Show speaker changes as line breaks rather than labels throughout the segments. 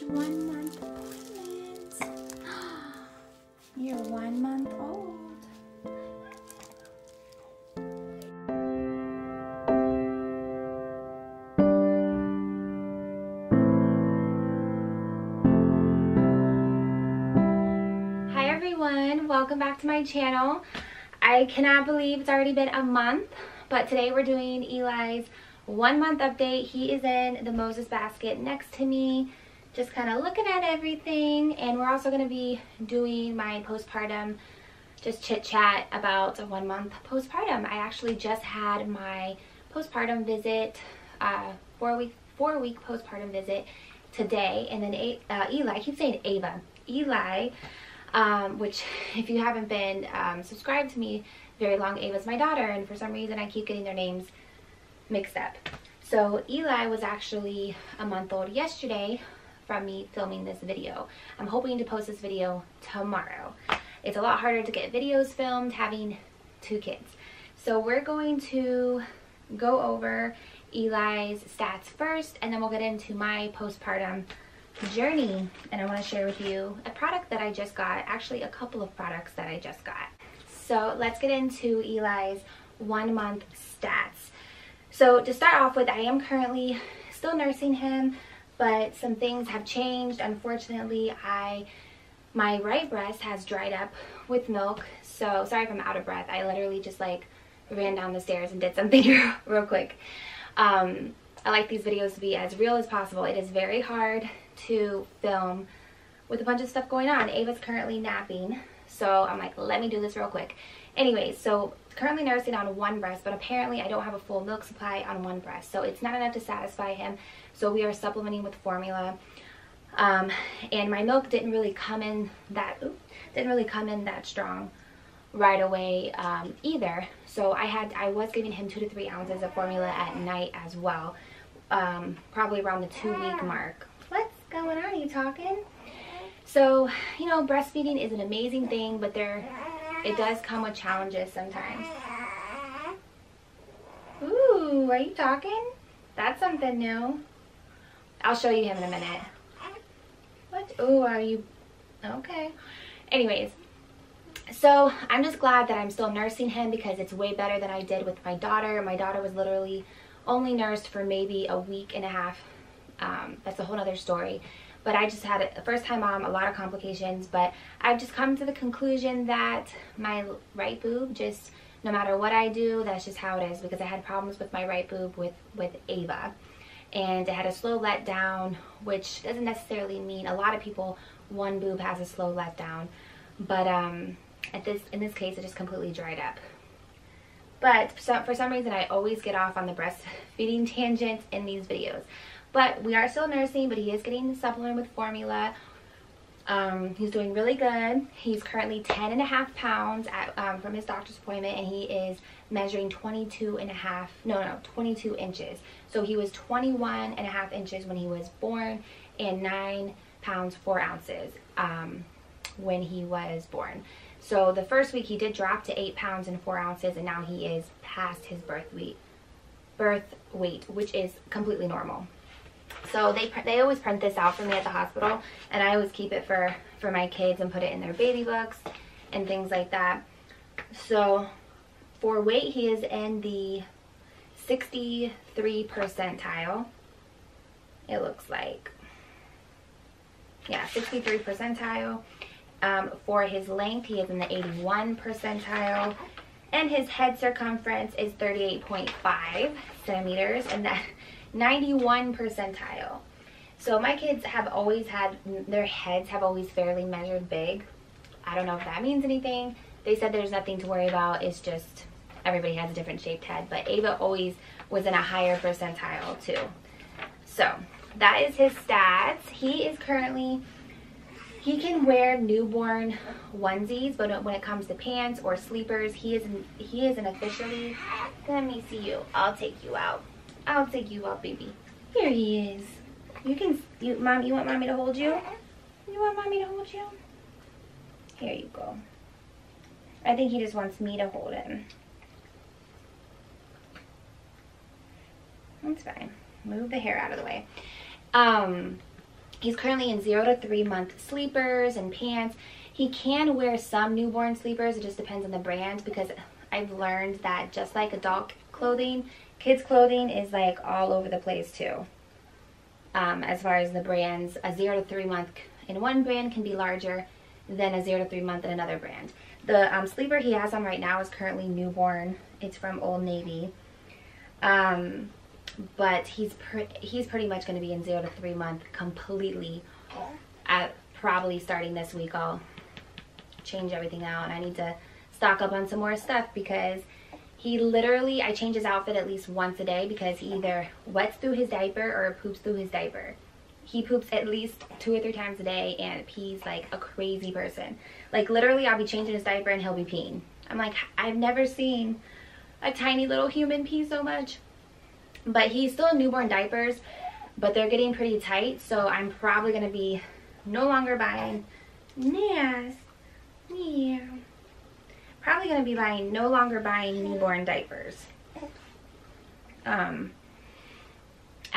1 month appointments. You're 1 month old. Hi everyone, welcome back to my channel. I cannot believe it's already been a month, but today we're doing Eli's 1 month update. He is in the Moses basket next to me, just kind of looking at everything. And we're also going to be doing my postpartum, just chit chat about a 1 month postpartum. I actually just had my postpartum visit, 4 week postpartum visit today. And then Eli, I keep saying Ava, Eli, which if you haven't been subscribed to me very long, Ava's my daughter, and for some reason I keep getting their names mixed up. So Eli was actually a month old yesterday from me filming this video. I'm hoping to post this video tomorrow. It's a lot harder to get videos filmed having 2 kids. So we're going to go over Eli's stats first, and then we'll get into my postpartum journey. And I want to share with you a product that I just got, actually a couple of products that I just got. So let's get into Eli's 1 month stats. So to start off with, I am currently still nursing him, but some things have changed. Unfortunately, my right breast has dried up with milk. So sorry if I'm out of breath. I literally just like ran down the stairs and did something real quick. I like these videos to be as real as possible. It is very hard to film with a bunch of stuff going on. Ava's currently napping, so I'm like, let me do this real quick. Anyways, so currently nursing on 1 breast, but apparently I don't have a full milk supply on 1 breast, so it's not enough to satisfy him. So we are supplementing with formula, and my milk didn't really come in that strong right away either. So I was giving him 2 to 3 ounces of formula at night as well, probably around the 2-week mark. What's going on? Are you talking? So, you know, breastfeeding is an amazing thing, but it does come with challenges sometimes. Ooh, are you talking? That's something new. I'll show you him in a minute. What? Ooh, are you? Okay. Anyways, so I'm just glad that I'm still nursing him because it's way better than I did with my daughter. My daughter was literally only nursed for maybe a week and a half. That's a whole other story. But I just had a first-time mom, a lot of complications. But I've just come to the conclusion that my right boob, just no matter what I do, that's just how it is. Because I had problems with my right boob with Ava. And it had a slow letdown, which doesn't necessarily mean a lot of people, one boob has a slow letdown. But in this case, it just completely dried up. But for some reason, I always get off on the breastfeeding tangent in these videos. But we are still nursing, but he is getting the supplement with formula. He's doing really good. He's currently 10.5 pounds from his doctor's appointment, and he is measuring 22 inches. So he was 21.5 inches when he was born, and 9 pounds 4 ounces when he was born. So the first week he did drop to 8 pounds and 4 ounces, and now he is past his birth weight, which is completely normal. So they always print this out for me at the hospital, and I always keep it for my kids and put it in their baby books and things like that. So for weight, he is in the 63 percentile. It looks like, yeah, 63 percentile. For his length, he is in the 81 percentile, and his head circumference is 38.5 centimeters, and that 91 percentile. So my kids have always had, their heads have always fairly measured big. I don't know if that means anything. They said there's nothing to worry about. It's just everybody has a different shaped head. But Ava always was in a higher percentile too. So that is his stats. He is currently, he can wear newborn onesies, but when it comes to pants or sleepers, he isn't officially. Let me see you. I'll take you out. I'll take you out, baby. Here he is. You want mommy to hold you? You want mommy to hold you? Here you go. I think he just wants me to hold him. That's fine. Move the hair out of the way. He's currently in 0 to 3 month sleepers and pants. He can wear some newborn sleepers. It just depends on the brand, because I've learned that just like adult clothing, kids clothing is like all over the place too. As far as the brands, a 0 to 3 month in one brand can be larger than a 0 to 3 month in another brand. The sleeper he has on right now is currently newborn. It's from Old Navy. But he's pretty much going to be in 0 to 3 month completely. Probably starting this week, I'll change everything out, and I need to stock up on some more stuff, because he literally, I change his outfit at least once a day, because he either wets through his diaper or poops through his diaper. He poops at least 2 or 3 times a day and pees like a crazy person. Like literally, I'll be changing his diaper and he'll be peeing. I'm like, I've never seen a tiny little human pee so much. But he's still in newborn diapers, but they're getting pretty tight, so I'm probably going to be no longer buying probably going to be no longer buying newborn diapers at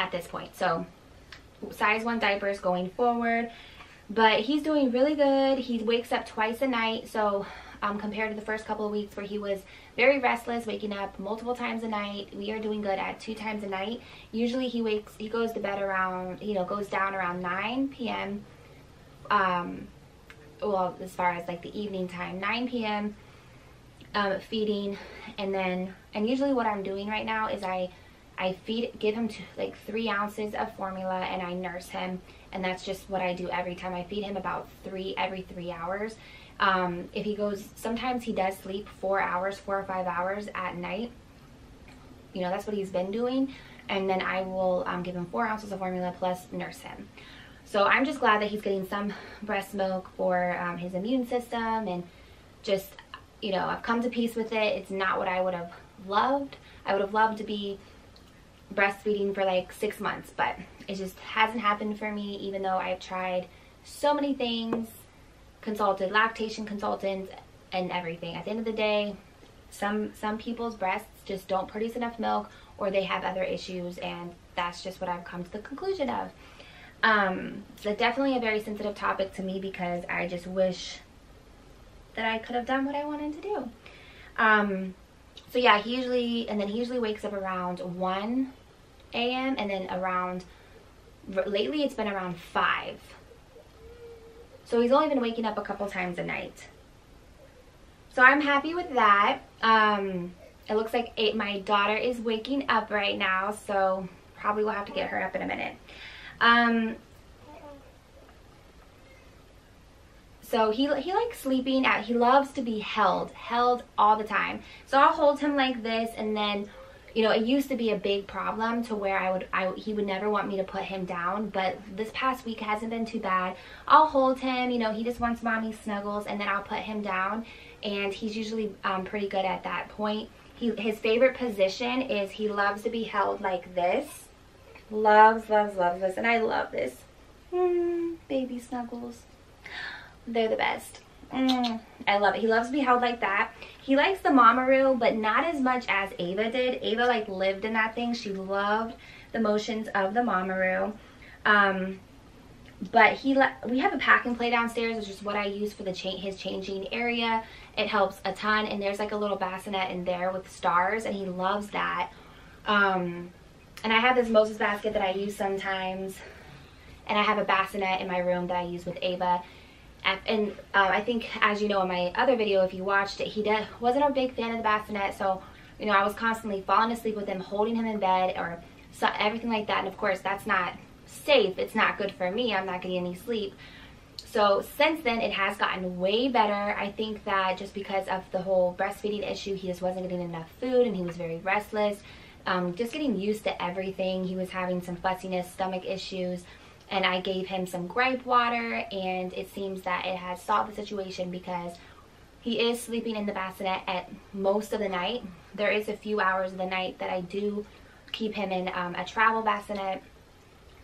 this point. So size 1 diapers going forward. But he's doing really good. He wakes up twice a night, so compared to the first couple of weeks where he was very restless, waking up multiple times a night, we are doing good at 2 times a night. Usually he goes to bed around, goes down around 9 p.m. Well, as far as like the evening time, 9 p.m. Feeding, and usually what I'm doing right now is I give him like 3 ounces of formula, and I nurse him, and that's just what I do every time. I feed him about every 3 hours. If he goes, sometimes he does sleep 4 hours, 4 or 5 hours at night. That's what he's been doing, and then I will give him 4 ounces of formula plus nurse him. So I'm just glad that he's getting some breast milk for his immune system, and just, I've come to peace with it. It's not what I would have loved. I would have loved to be breastfeeding for like 6 months, but it just hasn't happened for me, even though I've tried so many things, consulted lactation consultants and everything. At the end of the day, some people's breasts just don't produce enough milk, or they have other issues, and that's just what I've come to the conclusion of. So definitely a very sensitive topic to me, because I just wish that I could have done what I wanted to do. So yeah, he usually wakes up around 1 a.m. and then lately it's been around 5. So he's only been waking up a couple times a night. So I'm happy with that. It looks like my daughter is waking up right now, so probably we'll have to get her up in a minute. So he likes sleeping he loves to be held all the time. So I'll hold him like this, and then, it used to be a big problem to where he would never want me to put him down, but this past week hasn't been too bad. I'll hold him, he just wants mommy snuggles, and then I'll put him down, and he's usually pretty good at that point. His favorite position is he loves to be held like this. Loves this, and I love this. Baby snuggles. They're the best. I love it. He loves to be held like that. He likes the Mamaroo, but not as much as Ava did. Ava like lived in that thing. She loved the motions of the Mamaroo. But we have a pack and play downstairs, which is what I use for his changing area. It helps a ton, and there's like a little bassinet in there with stars, and he loves that. And I have this Moses basket that I use sometimes, and I have a bassinet in my room that I use with Ava. And I think, as you know, in my other video, if you watched it, he wasn't a big fan of the bassinet, so I was constantly falling asleep with him, holding him in bed, or everything like that. And of course, that's not safe. It's not good for me. I'm not getting any sleep. So since then, it has gotten way better. I think that just because of the whole breastfeeding issue, he just wasn't getting enough food, and he was very restless. Just getting used to everything. He was having some fussiness, stomach issues, and I gave him some gripe water, and it seems that it has solved the situation, because he is sleeping in the bassinet at most of the night. There is a few hours of the night that I do keep him in a travel bassinet,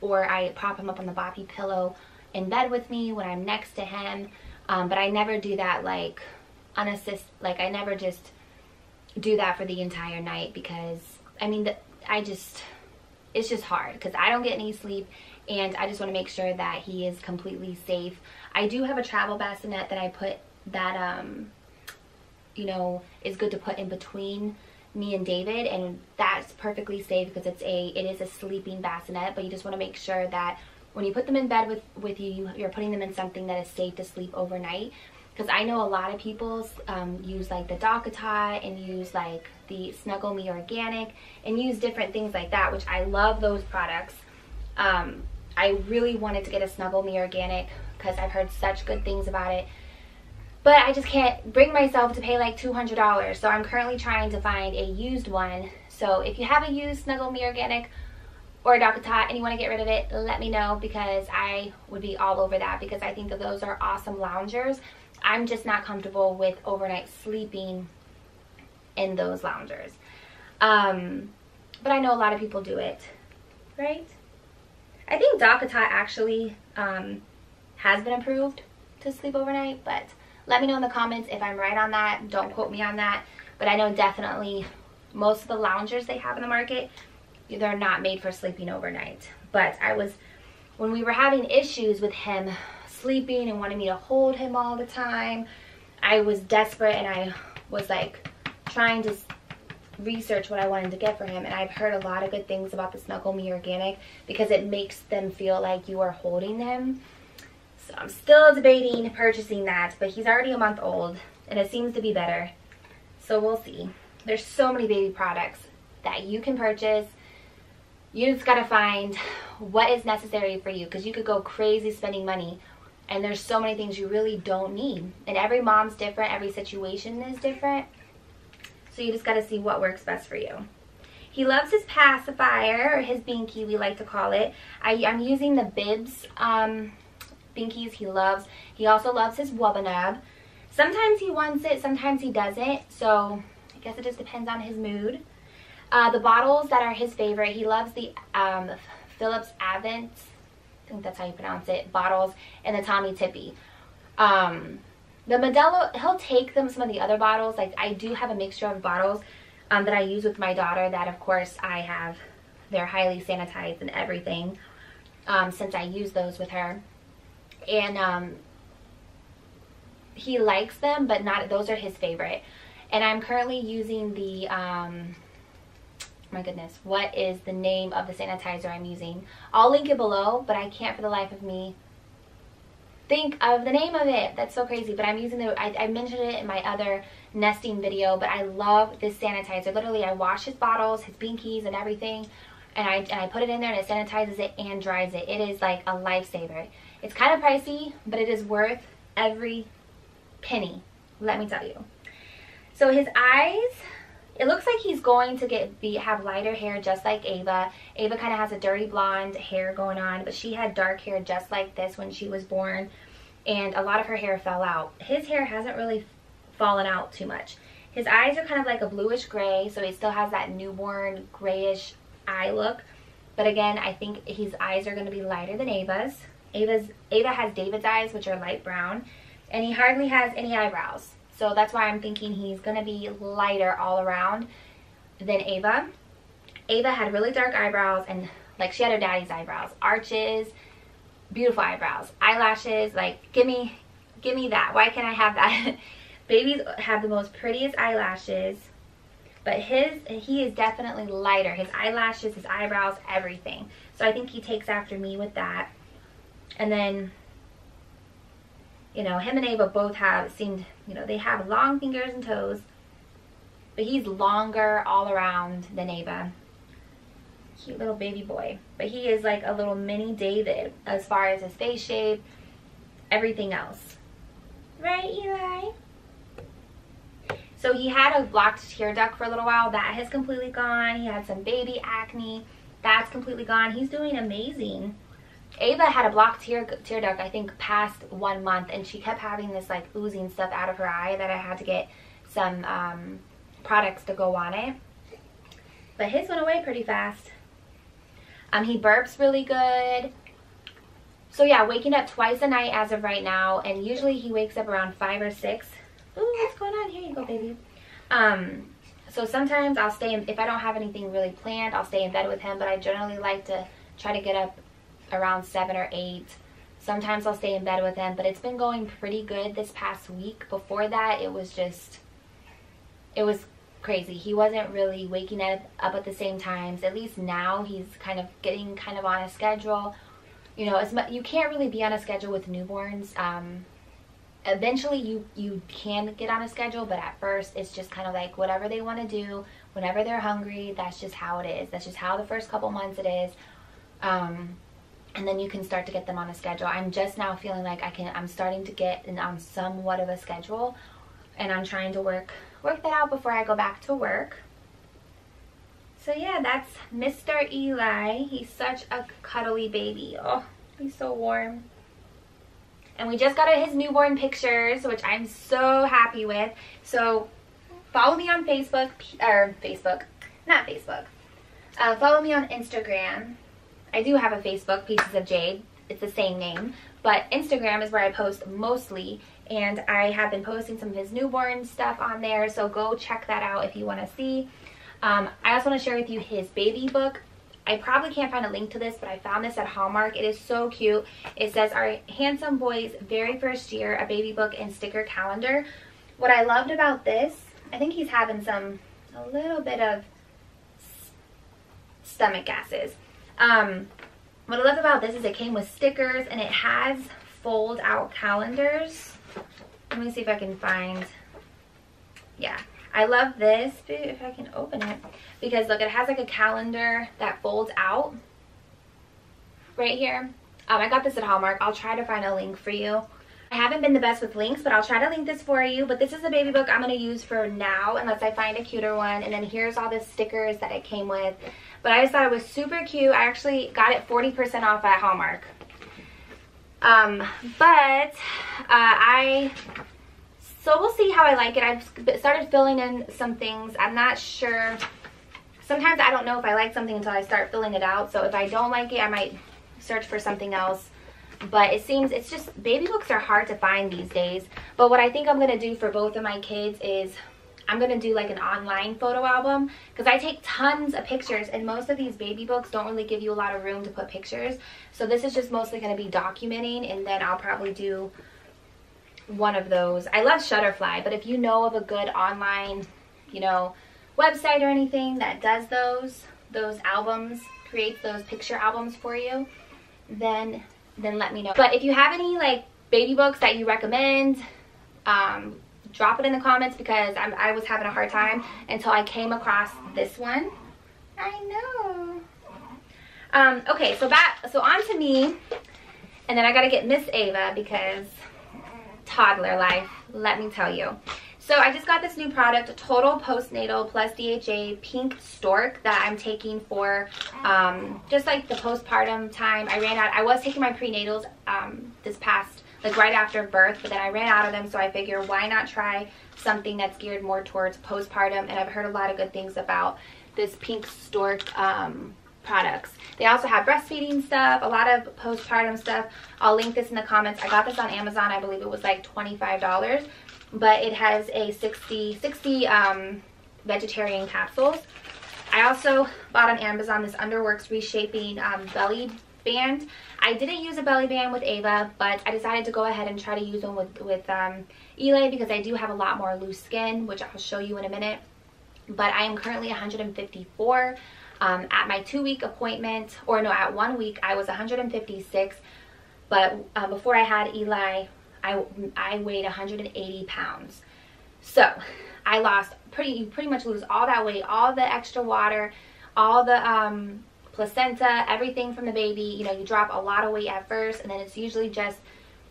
or I prop him up on the boppy pillow in bed with me when I'm next to him. But I never do that like unassisted. Like I never just do that for the entire night, because I mean it's just hard, because I don't get any sleep, and I just want to make sure that he is completely safe. I do have a travel bassinet that I put that you know, is good to put in between me and David, and that's perfectly safe because it is a sleeping bassinet. But you just want to make sure that when you put them in bed with you, you're putting them in something that is safe to sleep overnight. Because I know a lot of people use like the DockATot and use like the Snuggle Me Organic and use different things like that, which I love those products. I really wanted to get a Snuggle Me Organic because I've heard such good things about it. But I just can't bring myself to pay like $200. So I'm currently trying to find a used one. So if you have a used Snuggle Me Organic or a DockATot and you want to get rid of it, let me know, because I would be all over that, because I think that those are awesome loungers. I'm just not comfortable with overnight sleeping in those loungers. But I know a lot of people do it, right? I think DockATot actually has been approved to sleep overnight, but let me know in the comments if I'm right on that. Don't quote me on that. But I know definitely most of the loungers they have in the market, they're not made for sleeping overnight. But when we were having issues with him sleeping and wanting me to hold him all the time, I was desperate, and I was like trying to research what I wanted to get for him. And I've heard a lot of good things about the Snuggle Me Organic because it makes them feel like you are holding them. So I'm still debating purchasing that, but he's already a month old and it seems to be better. So we'll see. There's so many baby products that you can purchase. You just gotta find what is necessary for you, because you could go crazy spending money and there's so many things you really don't need. And every mom's different, every situation is different. So you just gotta see what works best for you. He loves his pacifier, or his binky we like to call it. I'm using the Bibs binkies he also loves his Wubbanub. Sometimes he wants it, sometimes he doesn't, so I guess it just depends on his mood. The bottles that are his favorite, he loves the Phillips Avent, I think that's how you pronounce it, bottles, and the Tommy Tippy. The Modelo, he'll take some of the other bottles. Like, I do have a mixture of bottles that I use with my daughter that, of course, they're highly sanitized and everything, since I use those with her. And he likes them, but those are his favorite. And I'm currently using the my goodness, what is the name of the sanitizer I'm using? I'll link it below, but I can't for the life of me think of the name of it. That's so crazy. But I'm using I mentioned it in my other nesting video, but I love this sanitizer. Literally, I wash his bottles, his binkies, and everything, and I put it in there, and it sanitizes it and dries it. It is like a lifesaver. It's kind of pricey, but it is worth every penny, let me tell you. So his eyes, it looks like he's going to have lighter hair just like Ava. Ava kind of has a dirty blonde hair going on, but she had dark hair just like this when she was born, and a lot of her hair fell out. His hair hasn't really fallen out too much. His eyes are kind of like a bluish gray, so he still has that newborn grayish eye look. But again, I think his eyes are going to be lighter than Ava's. Ava has David's eyes, which are light brown, and he hardly has any eyebrows. So that's why I'm thinking he's going to be lighter all around than Ava. Ava had really dark eyebrows, and like she had her daddy's eyebrows. Arches, beautiful eyebrows. Eyelashes, like give me that. Why can't I have that? Babies have the most prettiest eyelashes, but he is definitely lighter. His eyelashes, his eyebrows, everything. So I think he takes after me with that. And then, you know, him and Ava both they have long fingers and toes, but he's longer all around than Ava. Cute little baby boy. But he is like a little mini David as far as his face shape, everything else. Right, Eli? So he had a blocked tear duct for a little while. That has completely gone. He had some baby acne. That's completely gone. He's doing amazing. Ava had a blocked tear duct, I think, past 1 month, and she kept having this like oozing stuff out of her eye that I had to get some products to go on it. But his went away pretty fast. He burps really good. So yeah, waking up twice a night as of right now, and usually he wakes up around 5 or 6. Ooh, what's going on? Here you go, baby. So sometimes I'll stay in, if I don't have anything really planned, I'll stay in bed with him, but I generally like to try to get up around 7 or 8. Sometimes I'll stay in bed with him, but it's been going pretty good this past week. Before that, it was crazy. He wasn't really waking up at the same times. At least now he's kind of getting kind of on a schedule. You know, you can't really be on a schedule with newborns. Eventually you can get on a schedule, but at first it's just kind of like whatever they want to do, whenever they're hungry, that's just how it is. That's just how the first couple months it is. And then you can start to get them on a schedule. I'm just now feeling like I'm starting to get on somewhat of a schedule, and I'm trying to work that out before I go back to work. So yeah, that's Mr. Eli. He's such a cuddly baby. Oh, he's so warm. And we just got his newborn pictures, which I'm so happy with. So follow me on Facebook, follow me on Instagram. I do have a Facebook, Pieces of Jade. It's the same name. But Instagram is where I post mostly. And I have been posting some of his newborn stuff on there. So go check that out if you want to see. I also want to share with you his baby book. I probably can't find a link to this, but I found this at Hallmark. It is so cute. It says, "Our handsome boy's very first year, a baby book and sticker calendar." What I loved about this, I think he's having a little bit of stomach gases. What I love about this is it came with stickers, and it has fold out calendars. Let me see if I can find, yeah. I love this, if I can open it, because look, it has like a calendar that folds out right here. I got this at Hallmark. I'll try to find a link for you. I haven't been the best with links, but I'll try to link this for you. But this is the baby book I'm going to use for now, unless I find a cuter one. And then here's all the stickers that it came with. But I just thought it was super cute. I actually got it 40% off at Hallmark. So we'll see how I like it. I've started filling in some things. I'm not sure. Sometimes I don't know if I like something until I start filling it out. So if I don't like it, I might search for something else. But it seems, it's just, baby books are hard to find these days. But what I think I'm going to do for both of my kids is I'm going to do like an online photo album. Because I take tons of pictures, and most of these baby books don't really give you a lot of room to put pictures. So this is just mostly going to be documenting, and then I'll probably do one of those. I love Shutterfly, but if you know of a good online, you know, website or anything that does those albums, creates those picture albums for you, then let me know. But if you have any like baby books that you recommend, drop it in the comments, because I was having a hard time until I came across this one. I know. Okay, so on to me, and then I gotta get Miss Ava, because toddler life, let me tell you. So I just got this new product, Total Postnatal Plus DHA Pink Stork, that I'm taking for just like the postpartum time. I ran out. I was taking my prenatals this past, like right after birth, but then I ran out of them, so I figure why not try something that's geared more towards postpartum. And I've heard a lot of good things about this Pink Stork products. They also have breastfeeding stuff, a lot of postpartum stuff. I'll link this in the comments. I got this on Amazon. I believe it was like $25, but it has a 60 vegetarian capsules. I also bought on Amazon this Underworks Reshaping belly band. I didn't use a belly band with Ava, but I decided to go ahead and try to use one with Eli, because I do have a lot more loose skin, which I'll show you in a minute. But I am currently 154. At my 2-week appointment, or no, at 1 week, I was 156. But before I had Eli, I weighed 180 pounds. So I lost you pretty much lose all that weight, all the extra water, all the placenta, everything from the baby. You know, you drop a lot of weight at first, and then it's usually just,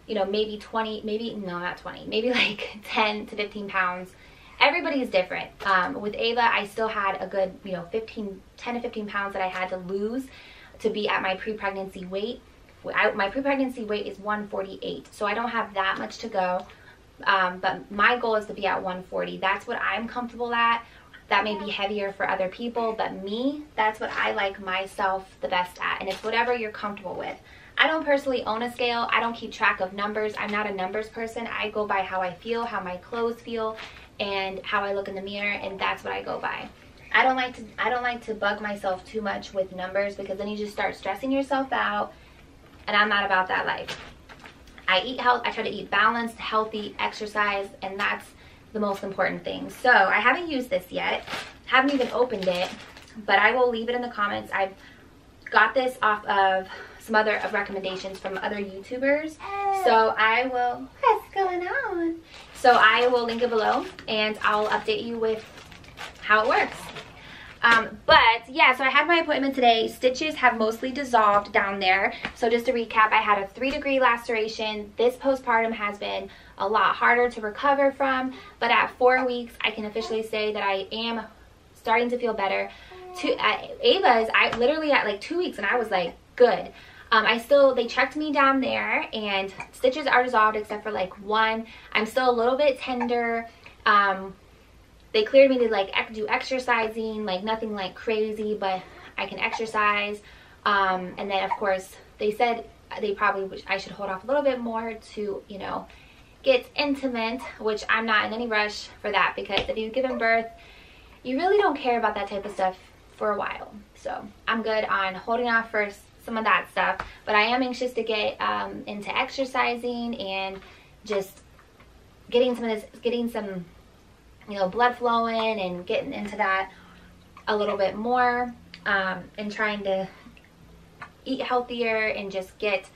you know, maybe 20, maybe, no, not 20, maybe like 10 to 15 pounds. Everybody is different. With Ava, I still had a good, you know, 10 to 15 pounds that I had to lose to be at my pre-pregnancy weight. My pre-pregnancy weight is 148, so I don't have that much to go. But my goal is to be at 140. That's what I'm comfortable at. That may be heavier for other people, but me, that's what I like myself the best at. And it's whatever you're comfortable with. I don't personally own a scale. I don't keep track of numbers. I'm not a numbers person. I go by how I feel, how my clothes feel, and how I look in the mirror, and that's what I go by. I don't like to bug myself too much with numbers, because then you just start stressing yourself out, and I'm not about that life. I try to eat balanced, healthy, exercise, and that's the most important thing. So I haven't used this yet, haven't even opened it, but I will leave it in the comments. I've got this off of some other recommendations from other YouTubers, so I will, what's going on? So I will link it below, and I'll update you with how it works. But yeah, so I had my appointment today. Stitches have mostly dissolved down there. So just to recap, I had a 3-degree laceration. This postpartum has been a lot harder to recover from, but at 4 weeks, I can officially say that I am starting to feel better. Ava's, I literally at like 2 weeks, and I was like, good. They checked me down there, and stitches are dissolved except for like one. I'm still a little bit tender. They cleared me to like do exercising, like nothing like crazy, but I can exercise. And then of course they said I should hold off a little bit more to, you know, get intimate, which I'm not in any rush for that, because if you've given birth, you really don't care about that type of stuff for a while. So I'm good on holding off for some of that stuff, but I am anxious to get into exercising and just getting some you know, blood flowing and getting into that a little bit more, and trying to eat healthier and just get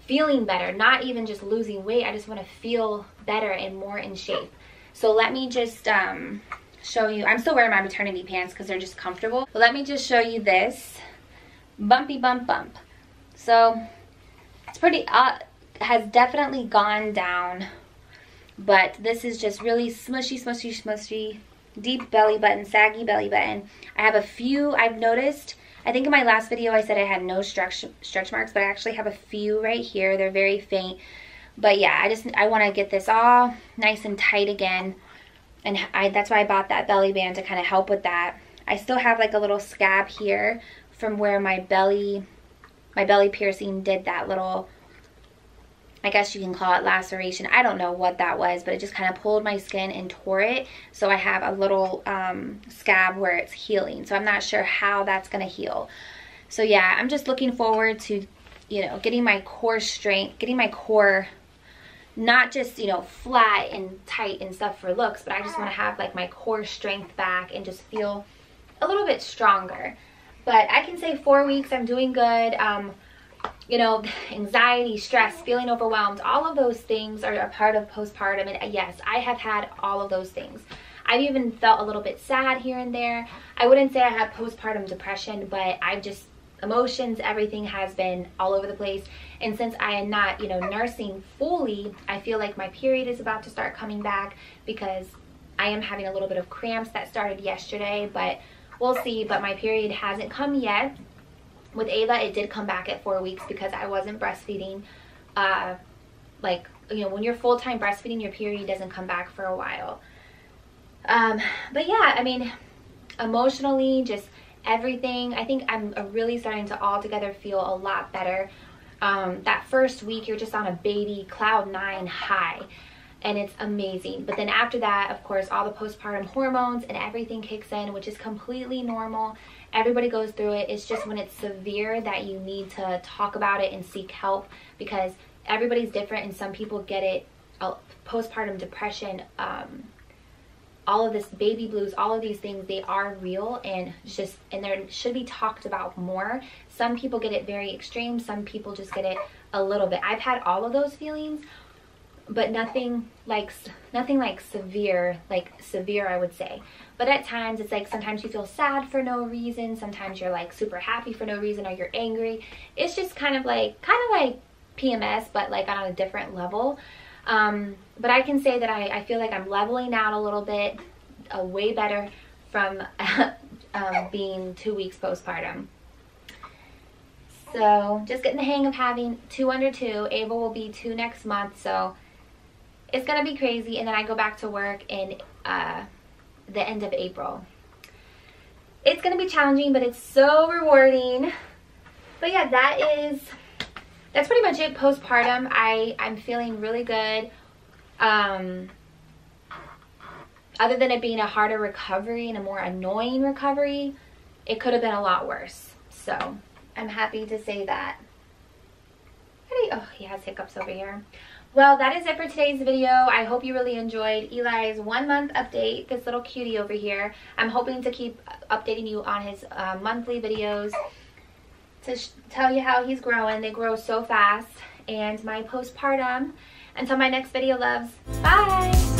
feeling better, not even just losing weight. I just want to feel better and more in shape. So let me just show you. I'm still wearing my maternity pants because they're just comfortable, but let me just show you this bumpy bump. So it's pretty has definitely gone down, but this is just really smushy, deep belly button, saggy belly button. I have a few, I've noticed, I think in my last video I said I had no stretch marks, but I actually have a few right here. They're very faint. But yeah, I want to get this all nice and tight again. And that's why I bought that belly band, to kind of help with that. I still have like a little scab here from where my belly piercing did that little, I guess you can call it laceration. I don't know what that was, but it just kind of pulled my skin and tore it. So I have a little scab where it's healing. So I'm not sure how that's going to heal. So yeah, I'm just looking forward to, you know, getting my core strength, getting my core not just, you know, flat and tight and stuff for looks, but I just want to have like my core strength back and just feel a little bit stronger. But I can say 4 weeks, I'm doing good. You know, anxiety, stress, feeling overwhelmed, all of those things are a part of postpartum. And yes, I have had all of those things. I've even felt a little bit sad here and there. I wouldn't say I have postpartum depression, but I've just, emotions, everything has been all over the place. And since I am not, you know, nursing fully, I feel like my period is about to start coming back, because I am having a little bit of cramps that started yesterday, but we'll see. But my period hasn't come yet. With Ava, it did come back at 4 weeks because I wasn't breastfeeding. Like, you know, when you're full-time breastfeeding, your period doesn't come back for a while. But yeah, I mean, emotionally, just everything, I think I'm really starting to altogether feel a lot better. That first week, you're just on a baby cloud 9 high, and it's amazing. But then after that, of course, all the postpartum hormones and everything kicks in, which is completely normal. Everybody goes through it. It's just when it's severe that you need to talk about it and seek help, because everybody's different, and some people get it, postpartum depression, all of this baby blues, all of these things, they are real, and there should be talked about more. Some people get it very extreme, some people just get it a little bit. I've had all of those feelings, but nothing like severe, I would say. But at times it's like, sometimes you feel sad for no reason, sometimes you're like super happy for no reason, or you're angry. It's just kind of like PMS, but like on a different level. But I can say that I feel like I'm leveling out a little bit, way better from being 2 weeks postpartum. So just getting the hang of having 2 under 2. Ava will be 2 next month, so it's gonna be crazy. And then I go back to work in the end of April. It's gonna be challenging, but it's so rewarding. But yeah, that's pretty much it postpartum. I'm feeling really good. Other than it being a harder recovery and a more annoying recovery, it could have been a lot worse. So I'm happy to say that. Oh, he has hiccups over here. Well, that is it for today's video. I hope you really enjoyed Eli's 1 month update, this little cutie over here. I'm hoping to keep updating you on his monthly videos to tell you how he's growing. They grow so fast. And my postpartum. Until my next video, loves. Bye!